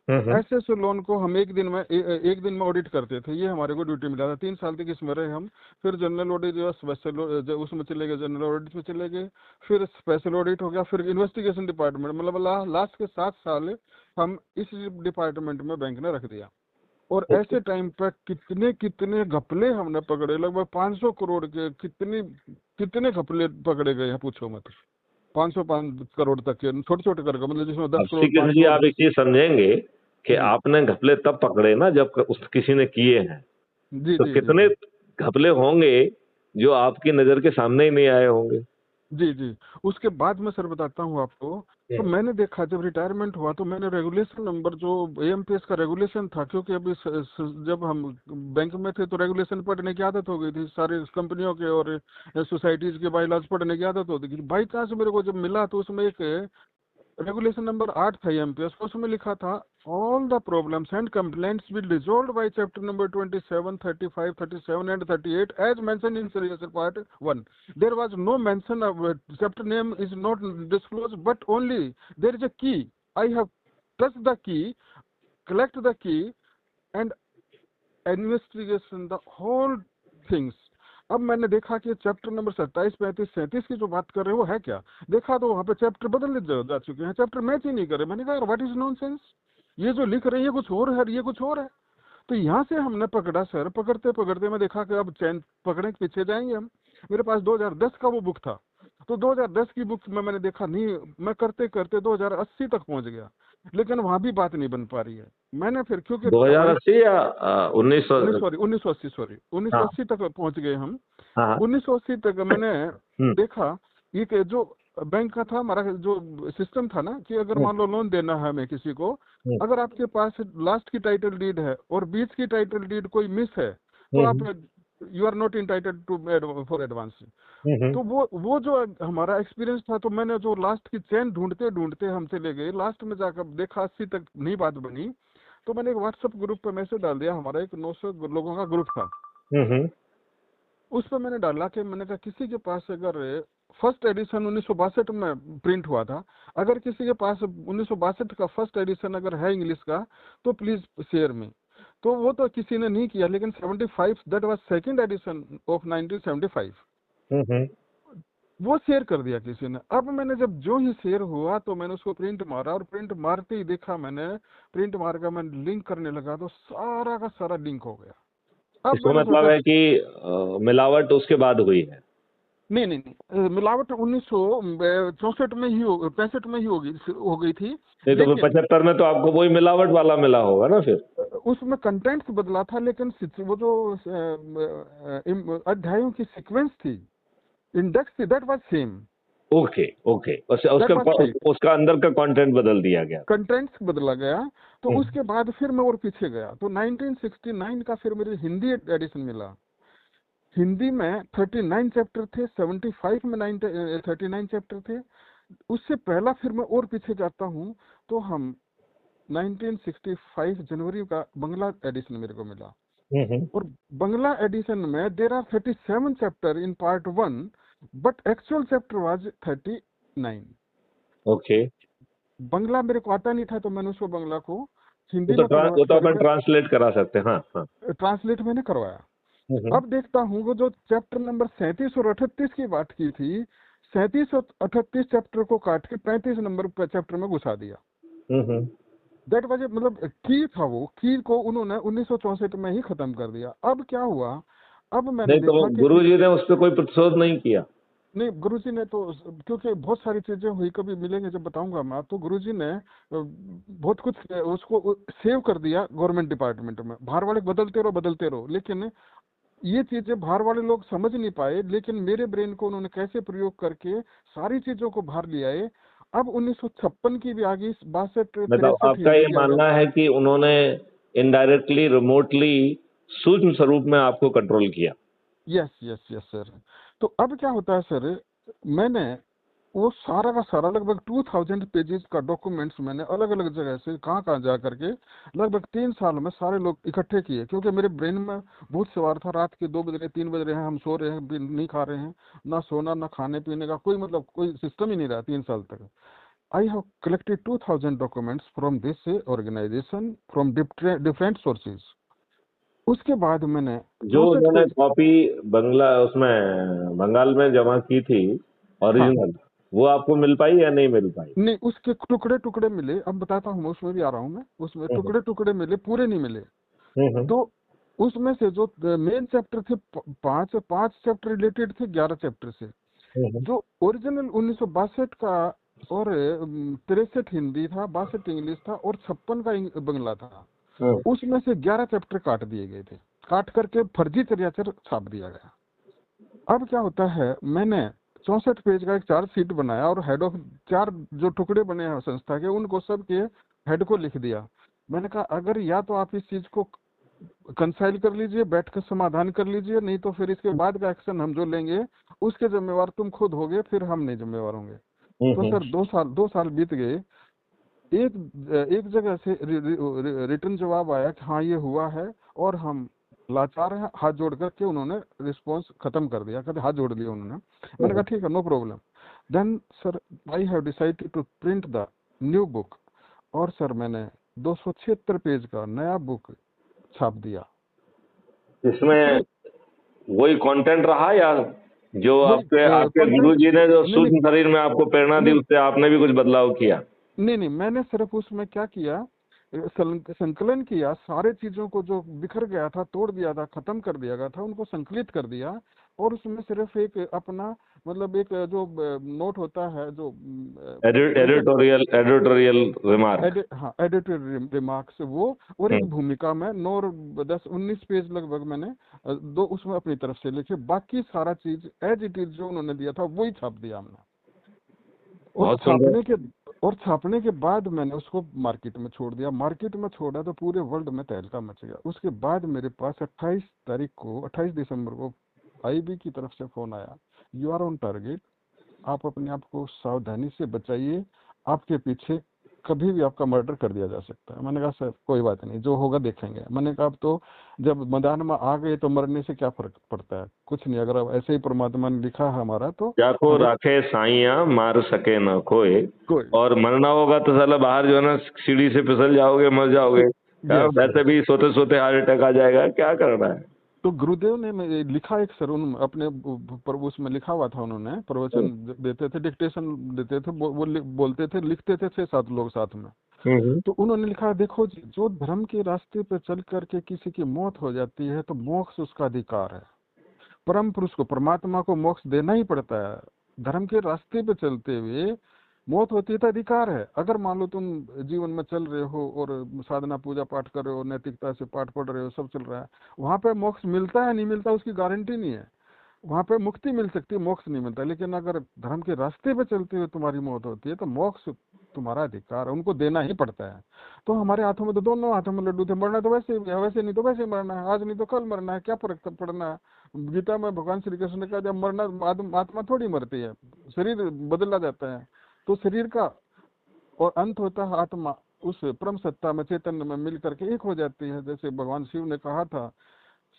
ऐसे ऐसे लोन को हम एक दिन में एक दिन में ऑडिट करते थे। ये हमारे को ड्यूटी मिला था। 3 साल तक इसमें रहे हम। फिर जनरल ऑडिट जो स्पेशल उसमें चले गए, जनरल ऑडिट में चले गए, फिर स्पेशल ऑडिट हो गया, फिर इन्वेस्टिगेशन डिपार्टमेंट, मतलब लास्ट के 7 साल हम इस डिपार्टमेंट में बैंक ने रख दिया। और ऐसे टाइम पर कितने कितने घपले हमने पकड़े, लगभग 500 करोड़ के कितने कितने घपले पकड़े गए हैं, पूछो मत। 505 करोड़ तक के छोटे छोटे करके, मतलब जिसमें 10 करोड़, श्री कृष्ण 5 जी, करोड़, आप एक चीज समझेंगे कि जी आपने घपले तब पकड़े ना जब किसी ने किए हैं। जी तो जी कितने जी घपले होंगे जो आपकी नजर के सामने ही नहीं आए होंगे। जी जी। उसके बाद मैं सर बताता हूँ आपको। तो मैंने देखा जब रिटायरमेंट हुआ तो मैंने रेगुलेशन नंबर, जो एएमपीएस का रेगुलेशन था, क्योंकि अभी जब हम बैंक में थे तो रेगुलेशन पढ़ने की आदत हो गई थी, सारे कंपनियों के और सोसाइटीज के बाईलॉज पढ़ने की आदत होती थी। बाई चांस मेरे को जब मिला तो उसमें एक रेगुलेशन नंबर 8 था एमपीएस, उसमें लिखा था all the problems and complaints will resolved by chapter number 27, 35, 37 and 38 as mentioned in serial part 1। There was no mention of chapter name is not disclosed but only there is a key. I have touch the key, collect the key and investigation the whole things. अब मैंने देखा कि चैप्टर नंबर 27, 35, 37 की जो बात कर रहे हैं वो है क्या। देखा तो वहां पे चैप्टर बदल जा चुके हैं, चैप्टर मैच ही नहीं करे। मैंने कहा व्हाट इज नॉनसेंस, ये जो लिख रहे हैं ये कुछ और है, ये कुछ और है। तो यहाँ से हमने पकड़ा सर। पकड़ते पकड़ते मैं देखा कि अब चैन पकड़ने के पीछे जाएंगे हम। मेरे पास 2010 का वो बुक था, तो 2010 की बुक में मैंने देखा नहीं, मैं करते करते 2080 तक पहुंच गया, लेकिन वहां भी बात नहीं बन पा रही है। मैंने फिर क्योंकि 2080 या 1900? 1980 सॉरी, हाँ 1980 तक पहुंच गए हम। हाँ 1980 तक मैंने देखा ये कि जो बैंक का था हमारा जो सिस्टम था ना, कि अगर मान लो लोन देना है हमें किसी को, अगर आपके पास लास्ट की टाइटल डीड है और बीच की टाइटल डीड कोई मिस है तो आप you are not entitled to for advance. तो वो जो हमारा एक्सपीरियंस था, तो मैंने जो लास्ट की चैन ढूंढते ढूंढते हम चले गए, लास्ट में जाकर देखा 80 तक नहीं बात बनी। तो मैंने एक व्हाट्सएप ग्रुप पे मैसेज डाल दिया, हमारा एक 900 लोगों का ग्रुप था। उस पर मैंने डाला कि मैंने कहा किसी के पास अगर फर्स्ट एडिशन 1962 में प्रिंट हुआ था, अगर किसी के पास 1962 का फर्स्ट एडिशन अगर है इंग्लिश का तो प्लीज शेयर में। तो वो तो किसी ने नहीं किया, लेकिन 75 that was second edition of 1975 वो शेयर कर दिया किसी ने। अब मैंने जब जो ही शेयर हुआ तो मैंने उसको प्रिंट मारा, और प्रिंट मारते ही देखा मैंने, प्रिंट मार कर मैंने लिंक करने लगा तो सारा का सारा लिंक हो गया। अब इसको मैंने मतलब सोचा है कि मिलावट उसके बाद हुई है। नहीं नहीं नहीं, मिलावट 1964 में ही 65 में ही हो गई थी, नहीं तो फिर लेकिन 75 में तो आपको वही मिलावट वाला मिला होगा ना फिर। उसमें कंटेंट्स बदला था, लेकिन वो जो अध्यायों की सीक्वेंस थी, इंडेक्स थी, that was same. Okay okay, उसका अंदर का कंटेंट बदल दिया गया। कंटेंट्स बदला गया। तो उसके बाद फिर मैं और पीछे गया तो 1969 का फिर मुझे हिंदी एडिशन मिला। हिंदी में 39 चैप्टर थे, 75 में 39 चैप्टर थे। उससे पहला फिर मैं और पीछे जाता हूँ तो हम 1965 जनवरी का बंगला एडिशन मेरे को मिला। और बंगला एडिशन में there are 37 chapter in part 1 but actual chapter was 39। Okay, Bangla मेरे को आता नहीं था तो मैंने उसको बंगला को हिंदी वो में तो कन्वर्ट अपन करके ट्रांसलेट करा सकते हैं। हाँ हाँ। ट्रांसलेट मैंने करवाया। अब देखता हूँ वो जो चैप्टर नंबर 37 और 38 की बात की थी, 37 और 38 चैप्टर को काट के 35 नंबर चैप्टर में घुसा दिया। दैट वाज मतलब की था, वो की को उन्होंने 1964 में ही खत्म कर दिया। अब क्या हुआ, अब मैंने नहीं तो देखा कि गुरु जी ने उस पर कोई प्रतिशोध नहीं किया। नहीं, गुरुजी ने तो, क्योंकि बहुत सारी चीजें हुई, कभी मिलेंगे जब बताऊंगा मैं आपको। गुरुजी ने बहुत कुछ उसको सेव कर दिया गवर्नमेंट डिपार्टमेंट में। बाहर वाले बदलते रहो, लेकिन ये चीजें बाहर वाले लोग समझ नहीं पाए, लेकिन मेरे ब्रेन को उन्होंने कैसे प्रयोग करके सारी चीजों को बाहर ले आए। अब 1956 की भी आ गई, 62, मतलब 63 आपका ये हिंदी की आ गई। मानना है कि उन्होंने इनडायरेक्टली, रिमोटली, सूक्ष्म स्वरूप में आपको कंट्रोल किया। Yes yes yes sir. तो अब क्या होता है सर, मैंने वो सारा का सारा लगभग 2000 पेजेस का डॉक्यूमेंट्स मैंने अलग अलग जगह से कहाँ जा करके लगभग 3 साल में सारे लोग इकट्ठे किए, क्योंकि मेरे ब्रेन में बहुत सवार था। रात के 2 बज रहे 3 बज रहे हैं, हम सो रहे हैं, नहीं खा रहे हैं, ना सोना ना खाने पीने का कोई मतलब कोई सिस्टम ही नहीं रहा 3 साल तक। I have collected 2000 documents from this organisation from different sources. उसके बाद मैंने जो 64 उन्होंने पेज। कॉपी बंगला उसमें बंगाल में जमा की थी हाँ, ओरिजिनल, वो आपको मिल पाई या नहीं मिल पाई? नहीं उसके टुकड़े टुकड़े मिले, अब बताता हूँ, उसमें भी आ रहा हूँ मैं। उसमें हम्म, टुकड़े टुकड़े मिले, पूरे नहीं मिले। हम्म, तो उसमें से जो मेन चैप्टर थे, पांच पांच चैप्टर रिलेटेड थे 11 चैप्टर से। हम्म, जो ओरिजिनल 1962 का और 63 हिंदी था, 62 इंग्लिश था और 56 का बंगला था, हम्म, उसमें से 11 चैप्टर काट दिए गए थे। काट करके फर्जी चर्याचर छाप दिया गया। अब क्या होता है, मैंने 64 पेज का एक चार्ज शीट बनाया और हेड ऑफ 4 जो टुकड़े बने हैं संस्था के, उनको सब के हेड को लिख दिया। मैंने कहा अगर या तो आप इस चीज को कंसाइल कर लीजिए, बैठ कर समाधान कर लीजिए, नहीं तो फिर इसके बाद का एक्शन हम जो लेंगे उसके जिम्मेवार तुम खुद होगे, फिर हम नहीं जिम्मेवार होंगे। तो हम्म, सर 2 साल बीत गए। एक एक जगह से रिटर्न जवाब आया कि हाँ ये हुआ है और हम लाचार हैं, हाथ जोड़ करके उन्होंने रिस्पॉन्स खत्म कर दिया, कहते हाथ जोड़ लिया उन्होंने। मैंने कहा ठीक है, no problem. Then sir I have decided to print the new book. और सर मैंने 276 पेज का नया बुक छाप दिया। इसमें पूरे वही कंटेंट रहा या जो वही आपके आपके गुरु कंटेंट। जी ने जो नहीं नहीं सूक्ष्म शरीर में आपको प्रेरणा दी नहीं उससे आपने भी कुछ बदलाव किया? नहीं नहीं, मैंने सिर्फ उसमें क्या किया, संकलन किया, सारे चीजों को जो बिखर गया था, तोड़ दिया था, खत्म कर दिया गया था, उनको संकलित कर दिया। और उसमें सिर्फ एक अपना मतलब एक जो नोट होता है, जो प्रिंटेड एडिटोरियल रिमार्क। हाँ एडिटोरियल रिमार्क्स वो, और एक भूमिका में 9 10 19 पेज लगभग मैंने दो उसमें अपनी तरफ से लिखे। बाकी सारा चीज एज इट इज जो उन्होंने दिया था वही छाप दिया हमने। और बहुत सुंदर। छापने के बाद मैंने उसको मार्केट में छोड़ दिया। मार्केट में छोड़ा तो पूरे वर्ल्ड में तहलका मच गया। उसके बाद मेरे पास 28 दिसंबर को आईबी की तरफ से फोन आया, यू आर ऑन टारगेट, आप अपने आप को सावधानी से बचाइए, आपके पीछे कभी भी आपका मर्डर कर दिया जा सकता है। मैंने कहा सर कोई बात नहीं, जो होगा देखेंगे। मैंने कहा अब तो जब मैदान में आ गए तो मरने से क्या फर्क पड़ता है, कुछ नहीं, अगर अब ऐसे ही परमात्मा ने लिखा है हमारा तो जाको हमें राखे साइया मार सके न कोई। कोई। और मरना होगा तो साला बाहर जो है ना सीढ़ी से फिसल जाओगे, मर जाओगे, क्या यस वैसे भी सोते सोते हार्ट अटैक आ जाएगा, क्या करना है? तो गुरुदेव ने लिखा एक सर उन अपने पर उसमें लिखा हुआ था, उन्होंने प्रवचन देते थे, डिक्टेशन देते थे, वो बोलते थे, लिखते थे 6-7 लोग साथ में। हम्म, तो उन्होंने लिखा देखो जी, जो धर्म के रास्ते पे चल करके किसी की मौत हो जाती है तो मोक्ष उसका अधिकार है। परम पुरुष को, परमात्मा को मोक्ष देना ही पड़ता है। धर्म के रास्ते पे चलते हुए मौत होती है तो अधिकार है। अगर मान लो तुम जीवन में चल रहे हो और साधना पूजा पाठ कर रहे हो, नैतिकता से पाठ पढ़ रहे हो, सब चल रहा है, वहां पे मोक्ष मिलता है नहीं मिलता उसकी गारंटी नहीं है। वहां पे मुक्ति मिल सकती है, मोक्ष नहीं मिलता। लेकिन अगर धर्म के रास्ते पे चलते हुए तुम्हारी मौत होती है तो मोक्ष तुम्हारा अधिकार है, उनको देना ही पड़ता है। तो हमारे हाथों में तो दोनों हाथों में लड्डू थे, मरना तो वैसे ही है, वैसे नहीं तो वैसे ही मरना है, आज नहीं तो कल मरना है, क्या फर्क पड़ना है। गीता में भगवान श्री कृष्ण ने कहा जब मरना, आत्मा थोड़ी मरती है, शरीर बदला जाता है। तो शरीर का और अंत होता है आत्मा, उस परम सत्ता में चैतन्य में मिल करके एक हो जाती है। जैसे भगवान शिव ने कहा था,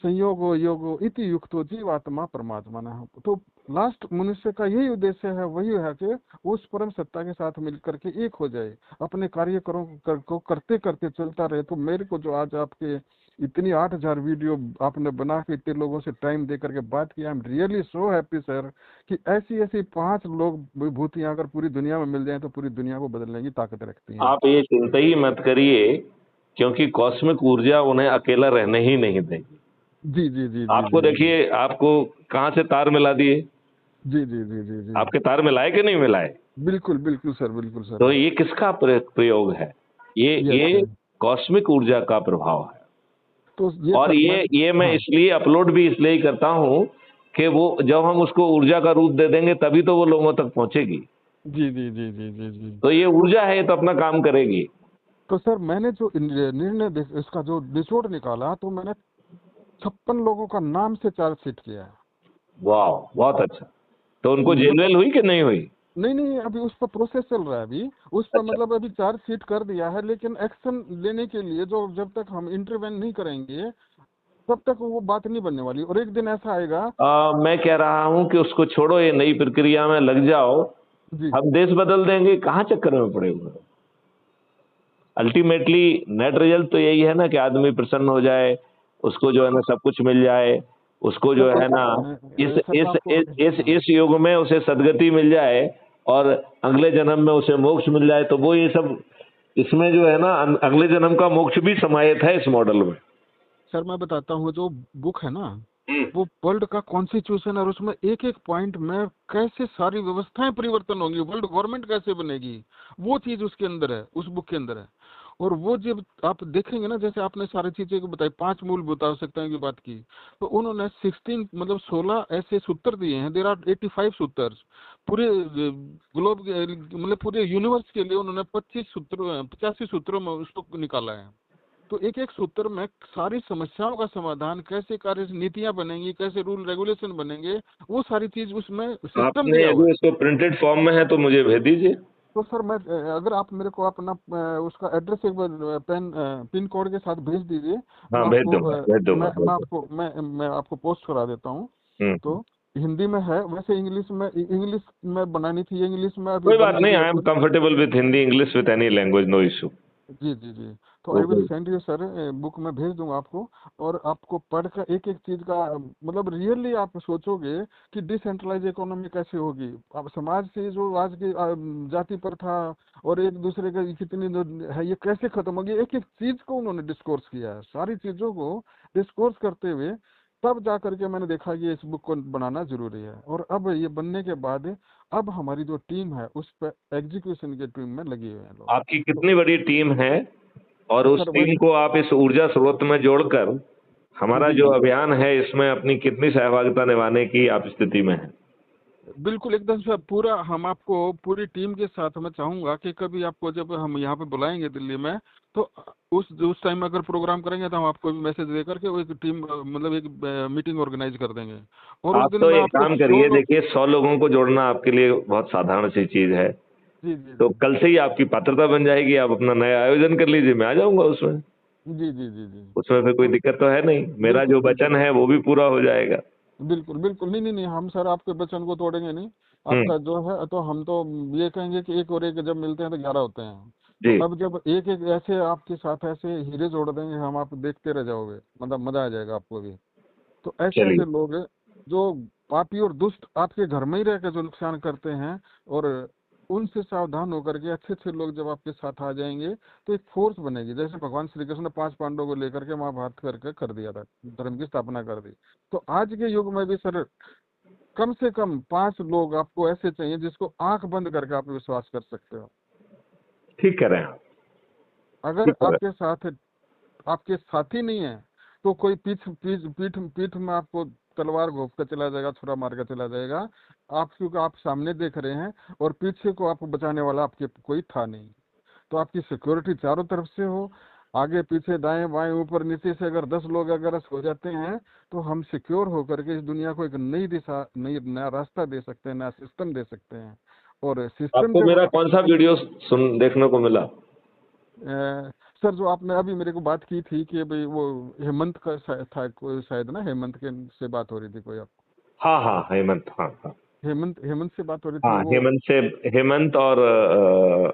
संयोगो योगो इति युक्तो जीवात्मा परमात्मा न। तो लास्ट मनुष्य का यही उद्देश्य है, वही है कि उस परम सत्ता के साथ मिलकर के एक हो जाए, अपने कार्य को करते करते चलता रहे। तो मेरे को जो आज आपके इतनी 8000 वीडियो आपने बना के इतने लोगों से टाइम दे करके बात की, I am really so happy sir कि ऐसी ऐसी 5 लोग विभूतियां अगर पूरी दुनिया में मिल जाए तो पूरी दुनिया को बदलने की ताकत रखती हैं। आप ये चिंता ही मत करिए, क्योंकि कॉस्मिक ऊर्जा उन्हें अकेला रहने ही नहीं देगी। जी जी जी जी आपको जी जी देखिए, आपको कहाँ से तार मिला दिए? जी जी जी जी जी आपके तार मिलाए कि नहीं मिलाए? बिल्कुल बिल्कुल सर, बिल्कुल सर। तो ये किसका प्रयोग है? यस ये सर। कॉस्मिक ऊर्जा का प्रभाव है। तो ये और सर मैं, ये मैं हाँ इसलिए अपलोड भी इसलिए ही करता हूँ कि वो जब हम उसको ऊर्जा का रूप दे देंगे तभी तो वो लोगों तक पहुंचेगी। जी जी जी जी जी जी। तो ये ऊर्जा है, ये तो अपना काम करेगी। तो सर मैंने जो निर्णय इसका जो निचोड़ निकाला, तो मैंने 56 लोगों का नाम से चार्जशीट किया है। वाह, बहुत अच्छा। तो उनको जेल वेल हुई कि नहीं हुई? नहीं नहीं, अभी उस पर प्रोसेस चल रहा है। अभी उस पर अच्छा। मतलब अभी चार्जशीट कर दिया है, लेकिन एक्शन लेने के लिए जो जब तक हम इंटरवेन नहीं करेंगे तब तक वो बात नहीं बनने वाली। और एक दिन ऐसा आएगा। मैं कह रहा हूं कि उसको छोड़ो, ये नई प्रक्रिया में लग जाओ, जी हम देश बदल देंगे, कहाँ चक्कर में पड़े हुए हो? अल्टीमेटली नेट रिजल्ट तो यही है ना कि आदमी प्रसन्न हो जाए, उसको जो है ना सब कुछ मिल जाए, उसको जो सर, है ना इस सर मैं इस आपको, इस इस, हाँ, इस युग में उसे सदगति मिल जाए और अगले जन्म में उसे मोक्ष मिल जाए, तो वो ये सब इसमें जो है ना अगले जन्म का मोक्ष भी समाहित है इस मॉडल में। सर मैं बताता हूँ, जो बुक है ना हम्म। वो वर्ल्ड का कॉन्स्टिट्यूशन, और उसमें एक एक पॉइंट में कैसे सारी व्यवस्थाएं परिवर्तन होंगी, वर्ल्ड गवर्नमेंट कैसे बनेगी, वो चीज उसके अंदर है, उस बुक के अंदर है। और वो जब आप देखेंगे ना, जैसे आपने सारी चीजें को बताई, 5 मूलभूत आवश्यकताओं की बात की, तो उन्होंने 16 मतलब 16 ऐसे सूत्र दिए हैं। देर आर 85 सूत्र पूरे ग्लोब, मतलब पूरे यूनिवर्स के लिए उन्होंने 85 सूत्रों में उसको निकाला है। तो एक एक सूत्र में सारी समस्याओं का समाधान, कैसे कार्य नीतियां बनेंगी, कैसे रूल रेगुलेशन बनेंगे, वो सारी चीज उसमें सिस्टम आपने दिया हुआ अभी है। उसको प्रिंटेड फॉर्म में है तो मुझे भेज दीजिए। तो सर मैं, अगर आप मेरे को अपना उसका एड्रेस एक बार पिन कोड के साथ भेज दीजिए, हाँ, मैं भेज आपको दूंगा, भेज दूंगा, भेज दूंगा। मैं आपको पोस्ट करा देता हूँ। हम्म। तो हिंदी में है, वैसे इंग्लिश में बनानी थी, इंग्लिश में अभी कोई बन बात नहीं, रही है आई एम पूरी। Comfortable with Hindi, English, with any language, no issue. जी जी जी। तो वो आई विल कोई सेंड यू सर, बुक में भेज दूंगा आपको। और आपको पढ़कर एक एक चीज का मतलब रियली आप सोचोगे कि डिसेंट्रलाइज इकोनॉमी कैसे होगी। अब समाज से जो आज की जाति प्रथा और एक दूसरे का कितनी जो है, ये कैसे खत्म होगी, एक एक चीज को उन्होंने डिस्कोर्स किया है, सारी चीजों को डिस्कोर्स करते हुए तब जा करके मैंने देखा कि इस बुक को बनाना जरूरी है। और अब ये बनने के बाद अब हमारी जो टीम है उस पर एग्जीक्यूशन की टीम में लगी हुए हैं लोग। आपकी तो कितनी बड़ी टीम है, और उस सर टीम को आप इस ऊर्जा स्रोत में जोड़कर हमारा जी जो जी, अभियान है इसमें अपनी कितनी सहभागिता निभाने की आप स्थिति में हैं? बिल्कुल एकदम सर, पूरा हम आपको पूरी टीम के साथ मैं चाहूंगा कि कभी आपको जब हम यहाँ पे बुलाएंगे दिल्ली में, तो उस टाइम अगर प्रोग्राम करेंगे तो हम आपको भी मैसेज दे करके वो एक टीम मतलब एक मीटिंग ऑर्गेनाइज कर देंगे। और उस आप दिन तो मैं एक आपको काम 100 करिए, लोग। देखिए 100 लोगों को जोड़ना आपके लिए बहुत साधारण सी चीज है। जी जी तो जी कल से ही आपकी पात्रता बन जाएगी, आप अपना नया आयोजन कर लीजिए, मैं आ जाऊंगा उसमें। जी जी जी जी। उसमें फिर कोई तो दिक्कत तो है नहीं, मेरा बिल्कुल जो बिल्कुल वचन है वो भी पूरा हो जाएगा। बिल्कुल बिल्कुल, नहीं नहीं नहीं, हम सर आपके वचन को तोड़ेंगे नहीं। हम्म। आपका जो है, तो हम तो ये कहेंगे कि एक और एक जब मिलते हैं तो 11 होते हैं। तो जी। अब जब एक एक ऐसे आपके साथ ऐसे हीरे जोड़ देंगे हम, आप देखते रह जाओगे, मतलब मजा आ जाएगा आपको भी। तो ऐसे चलिए। ऐसे लोग हैं जो पापी और दुष्ट आपके घर में ही रह के जो नुकसान करते हैं, और उनसे सावधान होकर के अच्छे अच्छे लोग जब आपके साथ आ जाएंगे तो एक फोर्स बनेगी। जैसे भगवान श्री कृष्ण ने 5 पांडवों को लेकर के महाभारत करके कर दिया था, धर्म की स्थापना कर दी। तो आज के युग में भी सर कम से कम 5 लोग आपको ऐसे चाहिए जिसको आंख बंद करके आप विश्वास कर सकते हो। ठीक कह रहे हैं आप। अगर ठीक कह रहे आपके साथ आपके साथी नहीं है तो कोई पीठ पीठ पीठ पीठ में आपको तलवार घोंप कर चला जाएगा, छुरा मार कर चला जाएगा। आप क्योंकि आप सामने देख रहे हैं और पीछे को आपको बचाने वाला आपके कोई था नहीं। तो आपकी सिक्योरिटी चारों तरफ से हो, आगे पीछे दाएं बाएं ऊपर नीचे से अगर 10 लोग अगर हो जाते हैं तो हम सिक्योर होकर के इस दुनिया को एक नई दिशा, नया रास्ता दे सकते हैं, नया सिस्टम दे सकते हैं। और हैं। सिस्टम आपको जब मेरा कौन सा वीडियो सुन देखने को मिला? सर जो आपने अभी मेरे को बात की थी कि भाई वो हेमंत का था कोई, शायद ना हेमंत के से बात हो रही थी कोई, आप हाँ हाँ, हेमंत, हाँ हाँ। हेमंत हेमंत से बात हो रही थी हाँ, वो। हेमंत से, हेमंत और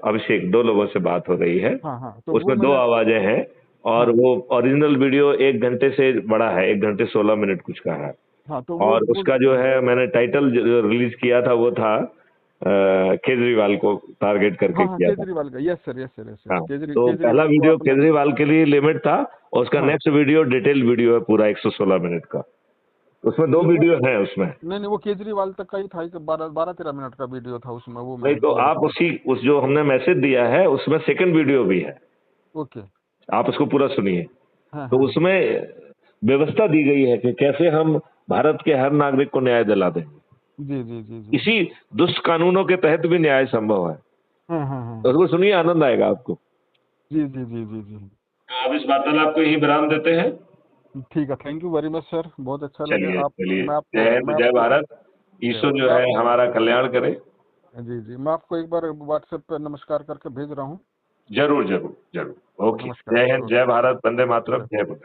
अभिषेक, दो लोगों से बात हो रही है। हाँ हाँ, तो वो उसमें दो मैंने, आवाजें हैं, और हाँ वो ओरिजिनल वीडियो 1 घंटे से बड़ा है, 1 घंटे 16 मिनट कुछ का है। हाँ, तो और वो उसका जो है मैंने टाइटल जो रिलीज किया था वो था केजरीवाल को टारगेट करके हाँ हाँ, किया था। केजरीवाल का, yes sir yes sir yes sir, हाँ, तो पहला केजरीवाल को वीडियो आपने। केजरीवाल के लिए लिमिट था, और उसका हाँ नेक्स्ट वीडियो डिटेल वीडियो है पूरा 116 मिनट का। उसमें दो नहीं वो, वीडियो हैं उसमें। नहीं नहीं, वो केजरीवाल तक का ही था कि 12-13 मिनट का वीडियो था उसमें, वो नहीं मैंने तो सुना आप था। उसी उस जो हमने मैसेज दिया है उसमें सेकंड वीडियो भी है, ओके। आप उसको पूरा सुनिए। हाँ तो हाँ हाँ, उसमें व्यवस्था दी गई है कि कैसे हम भारत के हर नागरिक को न्याय दिला देंगे। जी जी जी जी। इसी दुष्ट कानूनों के तहत भी न्याय संभव है। हाँ हाँ हाँ, तो उसको सुनिए, आनंद आएगा आपको। जी जी जी जी जी। तो अब इस वार्तालाप को यही विराम देते हैं। ठीक है, thank you very much sir, बहुत अच्छा लगे चलिए आप। चलिए, मैं जय आपको हिंद, जय भारत। ईश्वर जो है हमारा कल्याण करे। जी जी, मैं आपको एक बार व्हाट्सएप पे नमस्कार करके भेज रहा हूँ। जरूर जरूर जरूर। ओके, नमस्कार। जय हिंद, जय भारत, वंदे मातरम, जय। जय बुद्ध।